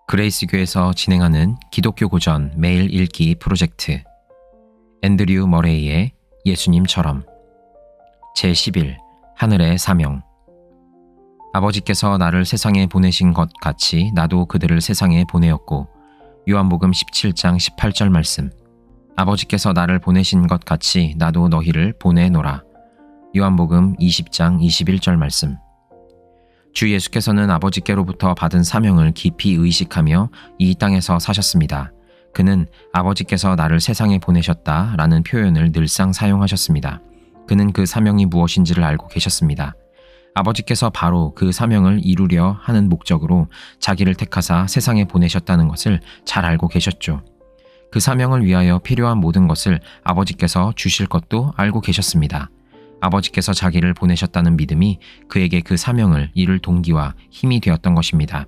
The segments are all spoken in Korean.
그레이스교에서 진행하는 기독교 고전 매일 읽기 프로젝트 앤드류 머레이의 예수님처럼 제11 하늘의 사명. 아버지께서 나를 세상에 보내신 것 같이 나도 그들을 세상에 보내었고, 요한복음 17장 18절 말씀. 아버지께서 나를 보내신 것 같이 나도 너희를 보내노라. 요한복음 20장 21절 말씀. 주 예수께서는 아버지께로부터 받은 사명을 깊이 의식하며 이 땅에서 사셨습니다. 그는 아버지께서 나를 세상에 보내셨다라는 표현을 늘상 사용하셨습니다. 그는 그 사명이 무엇인지를 알고 계셨습니다. 아버지께서 바로 그 사명을 이루려 하는 목적으로 자기를 택하사 세상에 보내셨다는 것을 잘 알고 계셨죠. 그 사명을 위하여 필요한 모든 것을 아버지께서 주실 것도 알고 계셨습니다. 아버지께서 자기를 보내셨다는 믿음이 그에게 그 사명을 이룰 동기와 힘이 되었던 것입니다.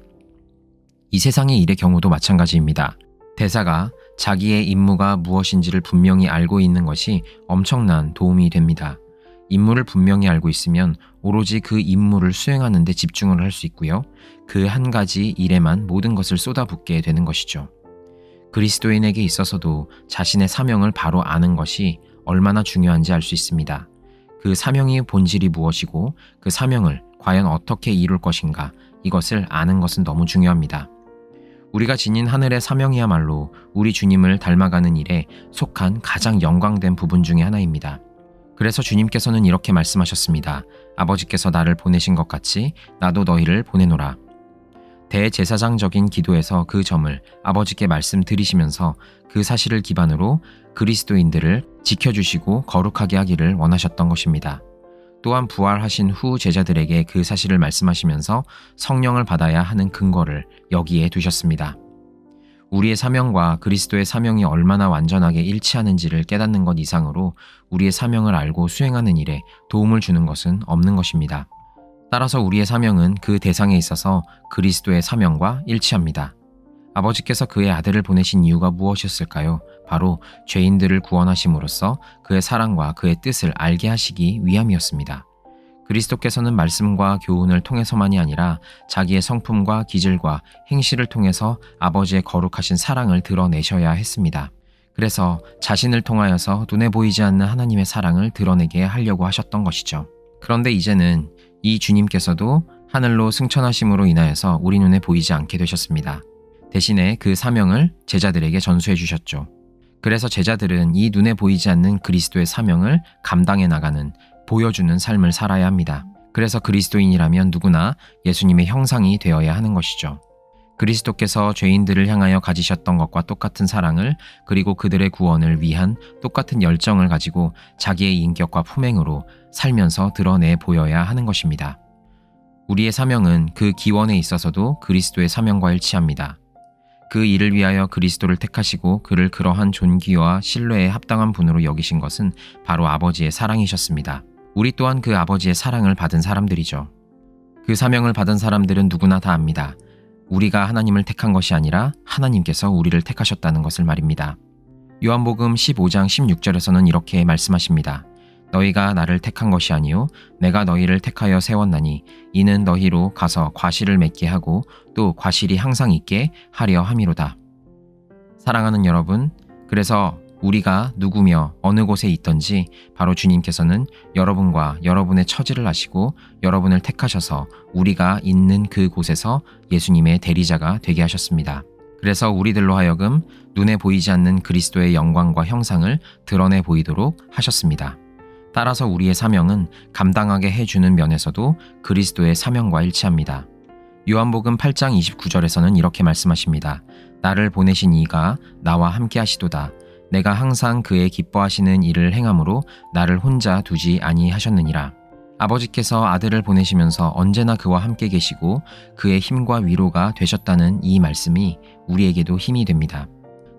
이 세상의 일의 경우도 마찬가지입니다. 대사가 자기의 임무가 무엇인지를 분명히 알고 있는 것이 엄청난 도움이 됩니다. 임무를 분명히 알고 있으면 오로지 그 임무를 수행하는 데 집중을 할 수 있고요. 그 한 가지 일에만 모든 것을 쏟아붓게 되는 것이죠. 그리스도인에게 있어서도 자신의 사명을 바로 아는 것이 얼마나 중요한지 알 수 있습니다. 그 사명의 본질이 무엇이고 그 사명을 과연 어떻게 이룰 것인가, 이것을 아는 것은 너무 중요합니다. 우리가 지닌 하늘의 사명이야말로 우리 주님을 닮아가는 일에 속한 가장 영광된 부분 중에 하나입니다. 그래서 주님께서는 이렇게 말씀하셨습니다. 아버지께서 나를 보내신 것 같이 나도 너희를 보내노라. 대제사장적인 기도에서 그 점을 아버지께 말씀드리시면서 그 사실을 기반으로 그리스도인들을 지켜주시고 거룩하게 하기를 원하셨던 것입니다. 또한 부활하신 후 제자들에게 그 사실을 말씀하시면서 성령을 받아야 하는 근거를 여기에 두셨습니다. 우리의 사명과 그리스도의 사명이 얼마나 완전하게 일치하는지를 깨닫는 것 이상으로 우리의 사명을 알고 수행하는 일에 도움을 주는 것은 없는 것입니다. 따라서 우리의 사명은 그 대상에 있어서 그리스도의 사명과 일치합니다. 아버지께서 그의 아들을 보내신 이유가 무엇이었을까요? 바로 죄인들을 구원하심으로써 그의 사랑과 그의 뜻을 알게 하시기 위함이었습니다. 그리스도께서는 말씀과 교훈을 통해서만이 아니라 자기의 성품과 기질과 행실을 통해서 아버지의 거룩하신 사랑을 드러내셔야 했습니다. 그래서 자신을 통하여서 눈에 보이지 않는 하나님의 사랑을 드러내게 하려고 하셨던 것이죠. 그런데 이제는 이 주님께서도 하늘로 승천하심으로 인하여서 우리 눈에 보이지 않게 되셨습니다. 대신에 그 사명을 제자들에게 전수해 주셨죠. 그래서 제자들은 이 눈에 보이지 않는 그리스도의 사명을 감당해 나가는, 보여주는 삶을 살아야 합니다. 그래서 그리스도인이라면 누구나 예수님의 형상이 되어야 하는 것이죠. 그리스도께서 죄인들을 향하여 가지셨던 것과 똑같은 사랑을, 그리고 그들의 구원을 위한 똑같은 열정을 가지고 자기의 인격과 품행으로 살면서 드러내 보여야 하는 것입니다. 우리의 사명은 그 기원에 있어서도 그리스도의 사명과 일치합니다. 그 일을 위하여 그리스도를 택하시고 그를 그러한 존귀와 신뢰에 합당한 분으로 여기신 것은 바로 아버지의 사랑이셨습니다. 우리 또한 그 아버지의 사랑을 받은 사람들이죠. 그 사명을 받은 사람들은 누구나 다 압니다. 우리가 하나님을 택한 것이 아니라 하나님께서 우리를 택하셨다는 것을 말입니다. 요한복음 15장 16절에서는 이렇게 말씀하십니다. 너희가 나를 택한 것이 아니요 내가 너희를 택하여 세웠나니 이는 너희로 가서 과실을 맺게 하고 또 과실이 항상 있게 하려 함이로다. 사랑하는 여러분, 그래서 우리가 누구며 어느 곳에 있든지 바로 주님께서는 여러분과 여러분의 처지를 아시고 여러분을 택하셔서 우리가 있는 그 곳에서 예수님의 대리자가 되게 하셨습니다. 그래서 우리들로 하여금 눈에 보이지 않는 그리스도의 영광과 형상을 드러내 보이도록 하셨습니다. 따라서 우리의 사명은 감당하게 해주는 면에서도 그리스도의 사명과 일치합니다. 요한복음 8장 29절에서는 이렇게 말씀하십니다. 나를 보내신 이가 나와 함께 하시도다. 내가 항상 그의 기뻐하시는 일을 행함으로 나를 혼자 두지 아니하셨느니라. 아버지께서 아들을 보내시면서 언제나 그와 함께 계시고 그의 힘과 위로가 되셨다는 이 말씀이 우리에게도 힘이 됩니다.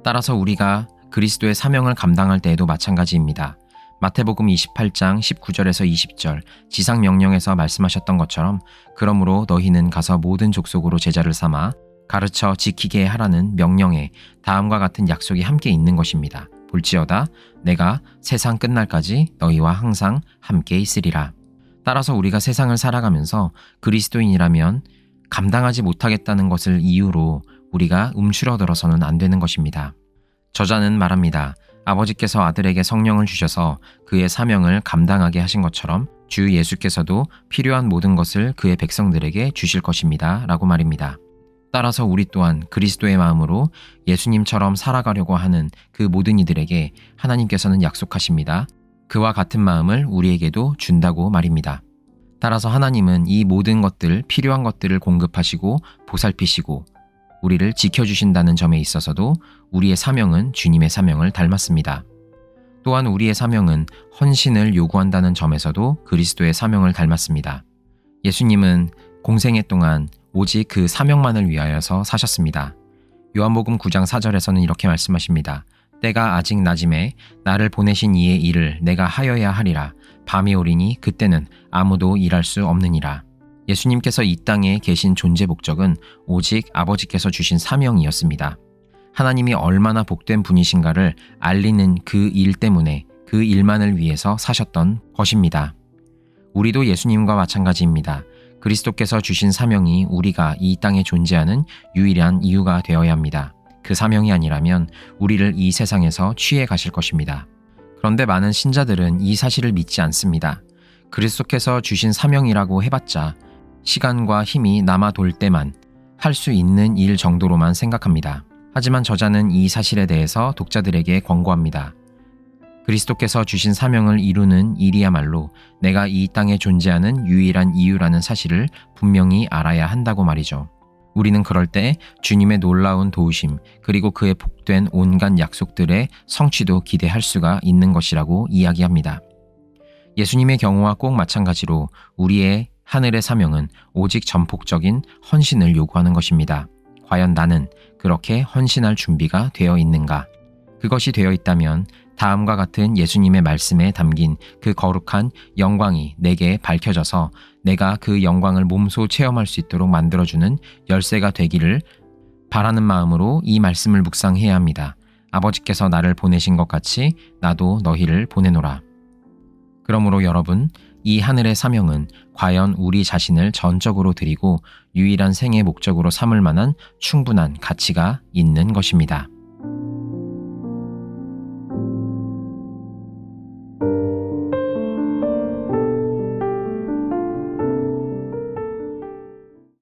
따라서 우리가 그리스도의 사명을 감당할 때에도 마찬가지입니다. 마태복음 28장 19절에서 20절 지상명령에서 말씀하셨던 것처럼 그러므로 너희는 가서 모든 족속으로 제자를 삼아 가르쳐 지키게 하라는 명령에 다음과 같은 약속이 함께 있는 것입니다. 볼지어다 내가 세상 끝날까지 너희와 항상 함께 있으리라. 따라서 우리가 세상을 살아가면서 그리스도인이라면 감당하지 못하겠다는 것을 이유로 우리가 움츠러들어서는 안 되는 것입니다. 저자는 말합니다. 아버지께서 아들에게 성령을 주셔서 그의 사명을 감당하게 하신 것처럼 주 예수께서도 필요한 모든 것을 그의 백성들에게 주실 것입니다. 라고 말입니다. 따라서 우리 또한 그리스도의 마음으로 예수님처럼 살아가려고 하는 그 모든 이들에게 하나님께서는 약속하십니다. 그와 같은 마음을 우리에게도 준다고 말입니다. 따라서 하나님은 이 모든 것들, 필요한 것들을 공급하시고 보살피시고 우리를 지켜주신다는 점에 있어서도 우리의 사명은 주님의 사명을 닮았습니다. 또한 우리의 사명은 헌신을 요구한다는 점에서도 그리스도의 사명을 닮았습니다. 예수님은 공생애 동안 오직 그 사명만을 위하여서 사셨습니다. 요한복음 9장 4절에서는 이렇게 말씀하십니다. 때가 아직 낮음에 나를 보내신 이의 일을 내가 하여야 하리라. 밤이 오리니 그때는 아무도 일할 수 없느니라. 예수님께서 이 땅에 계신 존재 목적은 오직 아버지께서 주신 사명이었습니다. 하나님이 얼마나 복된 분이신가를 알리는 그 일 때문에 그 일만을 위해서 사셨던 것입니다. 우리도 예수님과 마찬가지입니다. 그리스도께서 주신 사명이 우리가 이 땅에 존재하는 유일한 이유가 되어야 합니다. 그 사명이 아니라면 우리를 이 세상에서 취해 가실 것입니다. 그런데 많은 신자들은 이 사실을 믿지 않습니다. 그리스도께서 주신 사명이라고 해봤자 시간과 힘이 남아 돌 때만 할 수 있는 일 정도로만 생각합니다. 하지만 저자는 이 사실에 대해서 독자들에게 권고합니다. 그리스도께서 주신 사명을 이루는 일이야말로 내가 이 땅에 존재하는 유일한 이유라는 사실을 분명히 알아야 한다고 말이죠. 우리는 그럴 때 주님의 놀라운 도우심 그리고 그의 복된 온갖 약속들의 성취도 기대할 수가 있는 것이라고 이야기합니다. 예수님의 경우와 꼭 마찬가지로 우리의 하늘의 사명은 오직 전폭적인 헌신을 요구하는 것입니다. 과연 나는 그렇게 헌신할 준비가 되어 있는가? 그것이 되어 있다면 다음과 같은 예수님의 말씀에 담긴 그 거룩한 영광이 내게 밝혀져서 내가 그 영광을 몸소 체험할 수 있도록 만들어주는 열쇠가 되기를 바라는 마음으로 이 말씀을 묵상해야 합니다. 아버지께서 나를 보내신 것 같이 나도 너희를 보내노라. 그러므로 여러분, 이 하늘의 사명은 과연 우리 자신을 전적으로 드리고 유일한 생의 목적으로 삼을 만한 충분한 가치가 있는 것입니다.